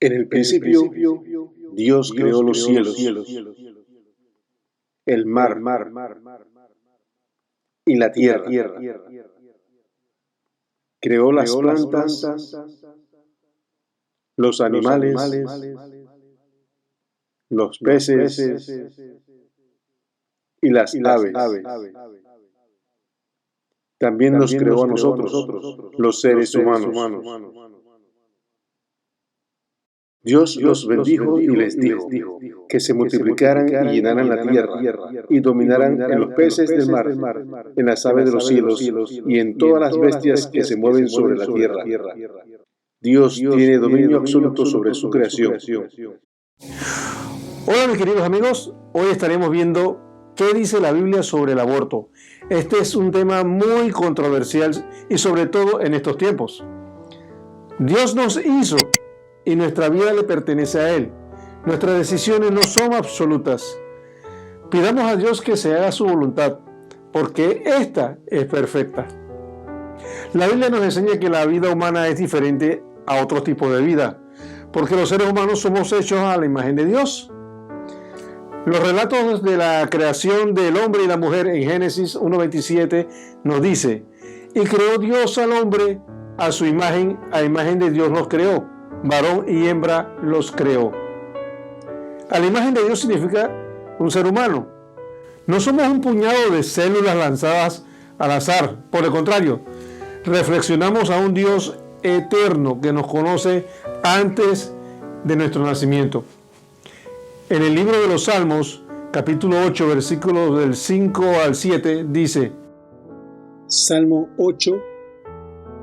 En el principio, Dios creó los cielos, el mar y la tierra. Creó las plantas, los animales, los peces y las aves. También nos creó a nosotros, los seres humanos. Dios los bendijo y les dijo que se multiplicaran y llenaran la tierra, y dominaran en los peces del mar, en las aves de los cielos, y en todas las bestias que se mueven sobre la tierra. Dios tiene dominio absoluto sobre su creación. Hola mis queridos amigos, hoy estaremos viendo qué dice la Biblia sobre el aborto. Este es un tema muy controversial y sobre todo en estos tiempos. Dios nos hizo y nuestra vida le pertenece a Él. Nuestras decisiones no son absolutas. Pidamos a Dios que se haga su voluntad, porque esta es perfecta. La Biblia nos enseña que la vida humana es diferente a otros tipos de vida, porque los seres humanos somos hechos a la imagen de Dios. Los relatos de la creación del hombre y la mujer en Génesis 1:27 nos dice: y creó Dios al hombre a su imagen, a imagen de Dios los creó, varón y hembra los creó. A la imagen de Dios significa un ser humano. No somos un puñado de células lanzadas al azar, por el contrario, reflexionamos a un Dios eterno que nos conoce antes de nuestro nacimiento. En el libro de los Salmos, capítulo 8, versículos del 5 al 7, dice: Salmo 8,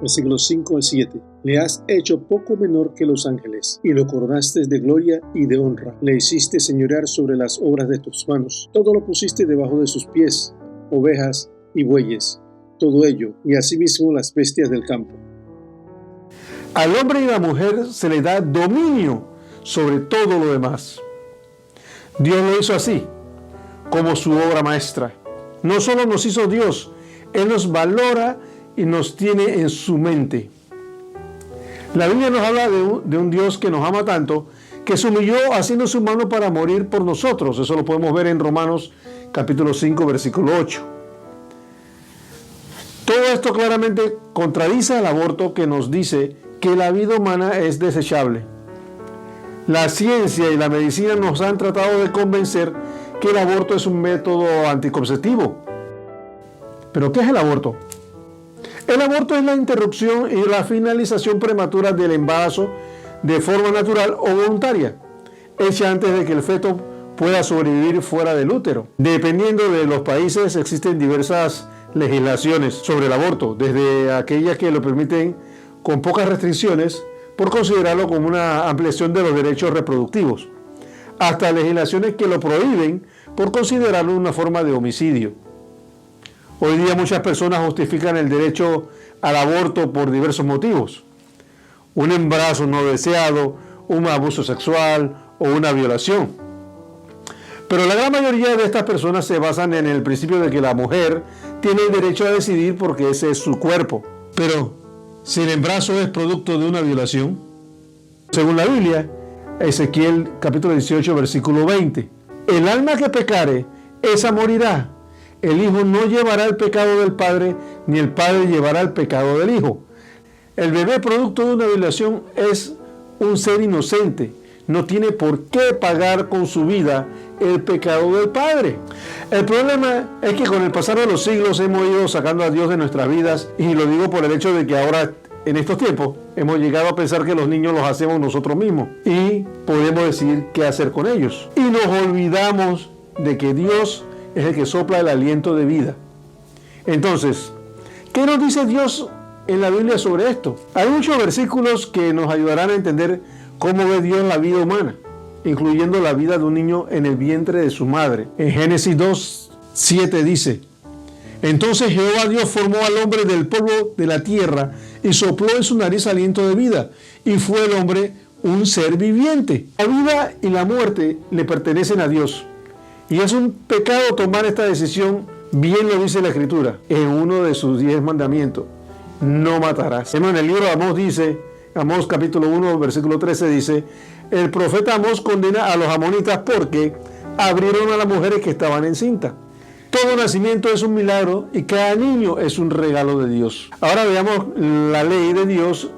versículos 5 al 7. Le has hecho poco menor que los ángeles, y lo coronaste de gloria y de honra. Le hiciste señorear sobre las obras de tus manos. Todo lo pusiste debajo de sus pies, ovejas y bueyes, todo ello, y asimismo las bestias del campo. Al hombre y a la mujer se le da dominio sobre todo lo demás. Dios lo hizo así, como su obra maestra. No solo nos hizo Dios, Él nos valora y nos tiene en su mente. La Biblia nos habla de un Dios que nos ama tanto, que se humilló haciéndose humano para morir por nosotros. Eso lo podemos ver en Romanos capítulo 5, versículo 8. Todo esto claramente contradice al aborto, que nos dice que la vida humana es desechable. La ciencia y la medicina nos han tratado de convencer que el aborto es un método anticonceptivo. ¿Pero qué es el aborto? El aborto es la interrupción y la finalización prematura del embarazo de forma natural o voluntaria, hecha antes de que el feto pueda sobrevivir fuera del útero. Dependiendo de los países, existen diversas legislaciones sobre el aborto, desde aquellas que lo permiten con pocas restricciones, por considerarlo como una ampliación de los derechos reproductivos, hasta legislaciones que lo prohíben por considerarlo una forma de homicidio. Hoy día muchas personas justifican el derecho al aborto por diversos motivos: un embarazo no deseado, un abuso sexual o una violación. Pero la gran mayoría de estas personas se basan en el principio de que la mujer tiene el derecho a decidir porque ese es su cuerpo. Pero si el embarazo es producto de una violación, según la Biblia, Ezequiel capítulo 18, versículo 20, el alma que pecare, esa morirá. El hijo no llevará el pecado del padre, ni el padre llevará el pecado del hijo. El bebé producto de una violación es un ser inocente. No tiene por qué pagar con su vida el pecado del padre. El problema es que con el pasar de los siglos hemos ido sacando a Dios de nuestras vidas, y lo digo por el hecho de que ahora, en estos tiempos, hemos llegado a pensar que los niños los hacemos nosotros mismos y podemos decidir qué hacer con ellos. Y nos olvidamos de que Dios es el que sopla el aliento de vida. Entonces, ¿qué nos dice Dios en la Biblia sobre esto? Hay muchos versículos que nos ayudarán a entender cómo ve Dios la vida humana, incluyendo la vida de un niño en el vientre de su madre. En Génesis 2:7 dice: entonces Jehová Dios formó al hombre del polvo de la tierra y sopló en su nariz aliento de vida, y fue el hombre un ser viviente. La vida y la muerte le pertenecen a Dios, y es un pecado tomar esta decisión. Bien lo dice la Escritura en uno de sus 10 mandamientos: no matarás. En el libro de Amós dice Amós capítulo 1, versículo 13 dice: el profeta Amós condena a los amonitas porque abrieron a las mujeres que estaban encintas. Todo nacimiento es un milagro y cada niño es un regalo de Dios. Ahora veamos la ley de Dios,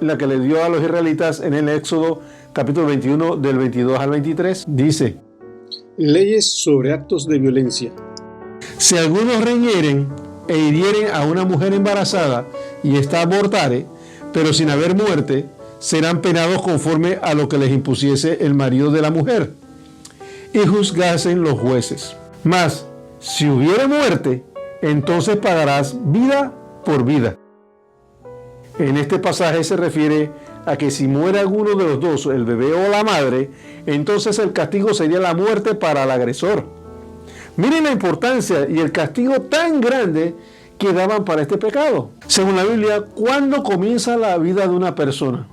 la que le dio a los israelitas en el Éxodo capítulo 21 del 22 al 23. Dice: leyes sobre actos de violencia. Si algunos riñeren e hirieren a una mujer embarazada y ésta abortare, pero sin haber muerte, serán penados conforme a lo que les impusiese el marido de la mujer, y juzgasen los jueces. Mas, si hubiere muerte, entonces pagarás vida por vida. En este pasaje se refiere a que si muere alguno de los dos, el bebé o la madre, entonces el castigo sería la muerte para el agresor. Miren la importancia y el castigo tan grande que daban para este pecado. Según la Biblia, ¿cuándo comienza la vida de una persona?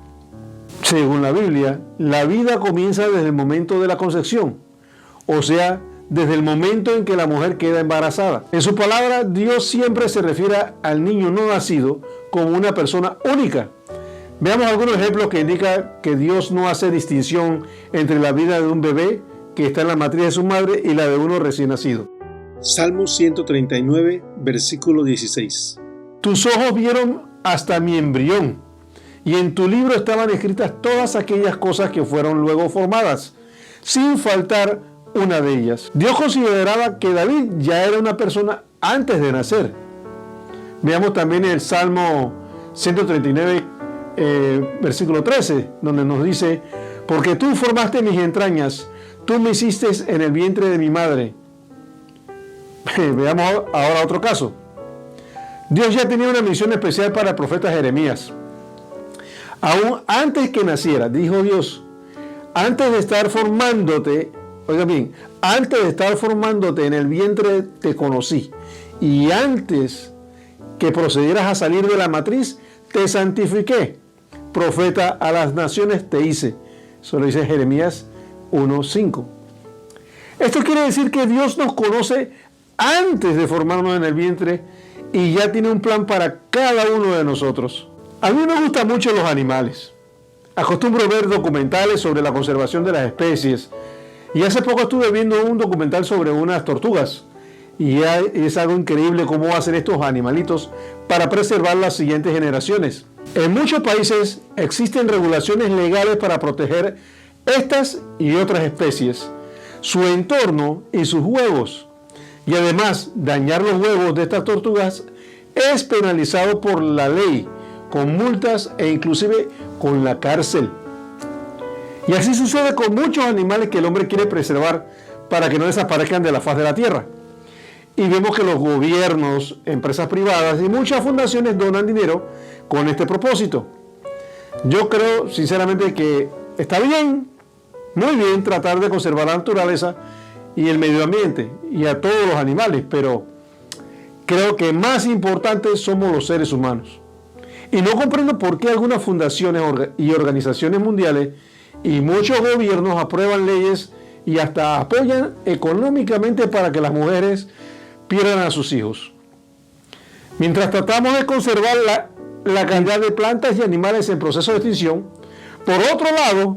Según la Biblia, la vida comienza desde el momento de la concepción, o sea, desde el momento en que la mujer queda embarazada. En su palabra, Dios siempre se refiere al niño no nacido como una persona única. Veamos algunos ejemplos que indican que Dios no hace distinción entre la vida de un bebé que está en la matriz de su madre y la de uno recién nacido. Salmo 139, versículo 16. Tus ojos vieron hasta mi embrión, y en tu libro estaban escritas todas aquellas cosas que fueron luego formadas, sin faltar una de ellas. Dios consideraba que David ya era una persona antes de nacer. Veamos también el Salmo 139, versículo 13, donde nos dice: porque tú formaste mis entrañas, tú me hiciste en el vientre de mi madre. Veamos ahora otro caso. Dios ya tenía una misión especial para el profeta Jeremías. Aún antes que naciera, dijo Dios: antes de estar formándote, oiga bien, antes de estar formándote en el vientre te conocí, y antes que procedieras a salir de la matriz, te santifiqué. Profeta a las naciones te hice. Eso lo dice Jeremías 1:5. Esto quiere decir que Dios nos conoce antes de formarnos en el vientre y ya tiene un plan para cada uno de nosotros. A mí me gustan mucho los animales. Acostumbro ver documentales sobre la conservación de las especies. Y hace poco estuve viendo un documental sobre unas tortugas. Y es algo increíble cómo hacen estos animalitos para preservar las siguientes generaciones. En muchos países existen regulaciones legales para proteger estas y otras especies, su entorno y sus huevos. Y además, dañar los huevos de estas tortugas es penalizado por la ley, con multas e inclusive con la cárcel. Y así sucede con muchos animales que el hombre quiere preservar para que no desaparezcan de la faz de la tierra. Y vemos que los gobiernos, empresas privadas y muchas fundaciones donan dinero con este propósito. Yo creo sinceramente que está bien, muy bien, tratar de conservar la naturaleza y el medio ambiente y a todos los animales, pero creo que más importantes somos los seres humanos. Y no comprendo por qué algunas fundaciones y organizaciones mundiales y muchos gobiernos aprueban leyes y hasta apoyan económicamente para que las mujeres pierdan a sus hijos. Mientras tratamos de conservar la cantidad de plantas y animales en proceso de extinción, por otro lado,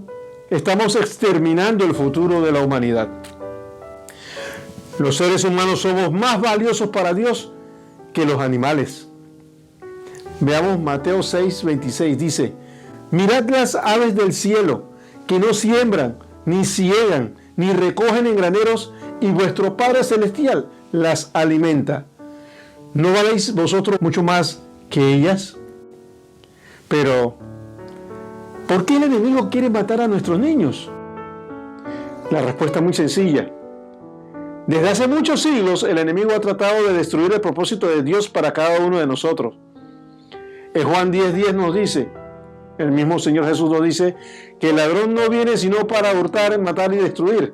estamos exterminando el futuro de la humanidad. Los seres humanos somos más valiosos para Dios que los animales. Veamos Mateo 6:26, dice: mirad las aves del cielo, que no siembran, ni ciegan, ni recogen en graneros, y vuestro Padre Celestial las alimenta. ¿No valéis vosotros mucho más que ellas? Pero, ¿por qué el enemigo quiere matar a nuestros niños? La respuesta es muy sencilla. Desde hace muchos siglos, el enemigo ha tratado de destruir el propósito de Dios para cada uno de nosotros. En Juan 10:10 nos dice, el mismo Señor Jesús nos dice, que el ladrón no viene sino para hurtar, matar y destruir.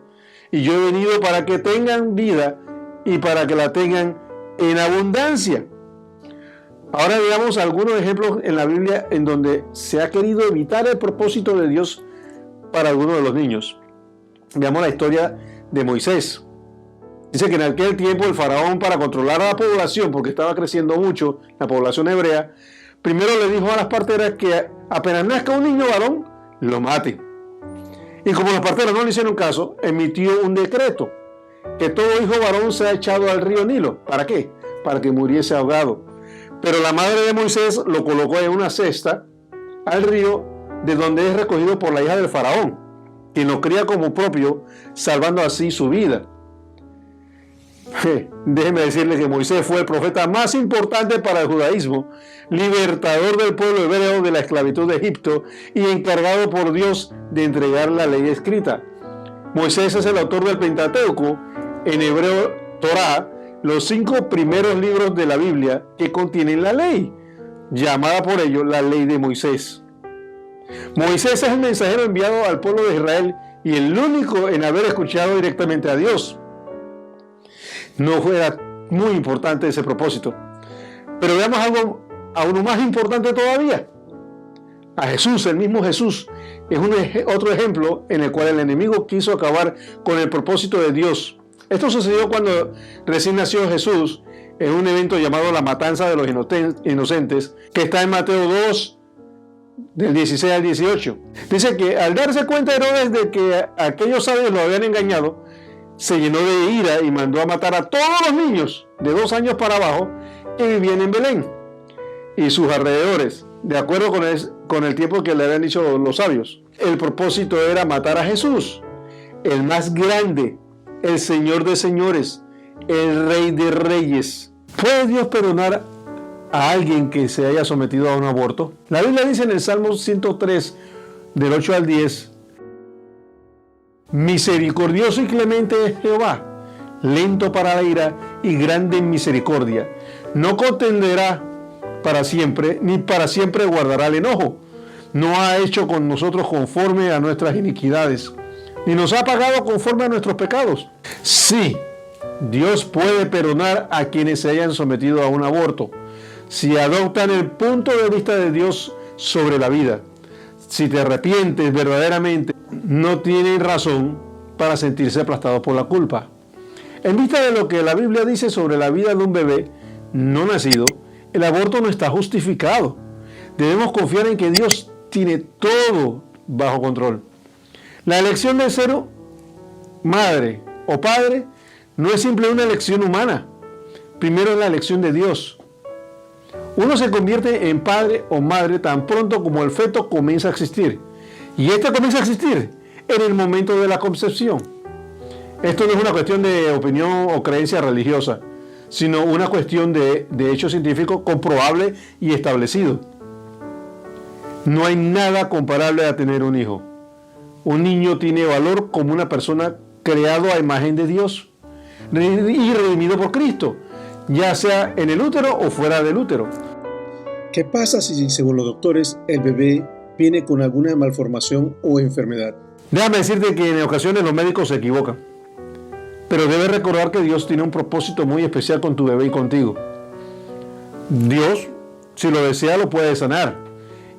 Y yo he venido para que tengan vida y para que la tengan en abundancia. Ahora veamos algunos ejemplos en la Biblia en donde se ha querido evitar el propósito de Dios para algunos de los niños. Veamos la historia de Moisés. Dice que en aquel tiempo el faraón, para controlar a la población, porque estaba creciendo mucho la población hebrea, primero le dijo a las parteras que apenas nazca un niño varón, lo maten. Y como los parteros no le hicieron caso, emitió un decreto que todo hijo varón sea echado al río Nilo. ¿Para qué? Para que muriese ahogado. Pero la madre de Moisés lo colocó en una cesta al río, de donde es recogido por la hija del faraón, quien lo cría como propio, salvando así su vida. Déjeme decirle que Moisés fue el profeta más importante para el judaísmo, libertador del pueblo hebreo de la esclavitud de Egipto y encargado por Dios de entregar la ley escrita. Moisés es el autor del Pentateuco, en hebreo Torá, los 5 primeros libros de la Biblia que contienen la ley, llamada por ello la ley de Moisés. Moisés es el mensajero enviado al pueblo de Israel y el único en haber escuchado directamente a Dios. No fuera muy importante ese propósito. Pero veamos algo aún más importante todavía. A Jesús, el mismo Jesús, es otro ejemplo en el cual el enemigo quiso acabar con el propósito de Dios. Esto sucedió cuando recién nació Jesús en un evento llamado la matanza de los inocentes, que está en Mateo 2, del 16 al 18. Dice que al darse cuenta Herodes de que aquellos sabios lo habían engañado, se llenó de ira y mandó a matar a todos los niños de 2 años para abajo que vivían en Belén y sus alrededores, de acuerdo con el tiempo que le habían dicho los sabios. El propósito era matar a Jesús, el más grande, el Señor de señores, el Rey de reyes. ¿Puede Dios perdonar a alguien que se haya sometido a un aborto? La Biblia dice en el Salmo 103, del 8 al 10, misericordioso y clemente es Jehová, lento para la ira y grande en misericordia. No contenderá para siempre, ni para siempre guardará el enojo. No ha hecho con nosotros conforme a nuestras iniquidades, ni nos ha pagado conforme a nuestros pecados. Sí, Dios puede perdonar a quienes se hayan sometido a un aborto, si adoptan el punto de vista de Dios sobre la vida. Si te arrepientes verdaderamente, no tienen razón para sentirse aplastados por la culpa. En vista de lo que la Biblia dice sobre la vida de un bebé no nacido, el aborto no está justificado. Debemos confiar en que Dios tiene todo bajo control. La elección de ser madre o padre no es simple una elección humana. Primero es la elección de Dios. Uno se convierte en padre o madre tan pronto como el feto comienza a existir. Y este comienza a existir en el momento de la concepción. Esto no es una cuestión de opinión o creencia religiosa, sino una cuestión de hecho científico comprobable y establecido. No hay nada comparable a tener un hijo. Un niño tiene valor como una persona creado a imagen de Dios y redimido por Cristo, ya sea en el útero o fuera del útero. ¿Qué pasa si, según los doctores, el bebé viene con alguna malformación o enfermedad? Déjame decirte que en ocasiones los médicos se equivocan, pero debes recordar que Dios tiene un propósito muy especial con tu bebé y contigo. Dios, si lo desea, lo puede sanar.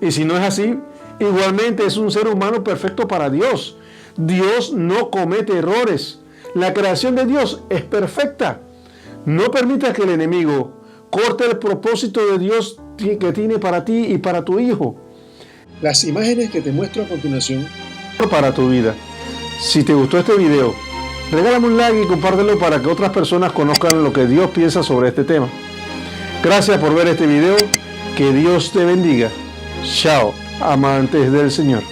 Y si no es así, igualmente es un ser humano perfecto para Dios. Dios no comete errores. La creación de Dios es perfecta. No permitas que el enemigo corte el propósito de Dios que tiene para ti y para tu hijo. Las imágenes que te muestro a continuación para tu vida. Si te gustó este video, regálame un like y compártelo para que otras personas conozcan lo que Dios piensa sobre este tema. Gracias por ver este video. Que Dios te bendiga. Chao, amantes del Señor.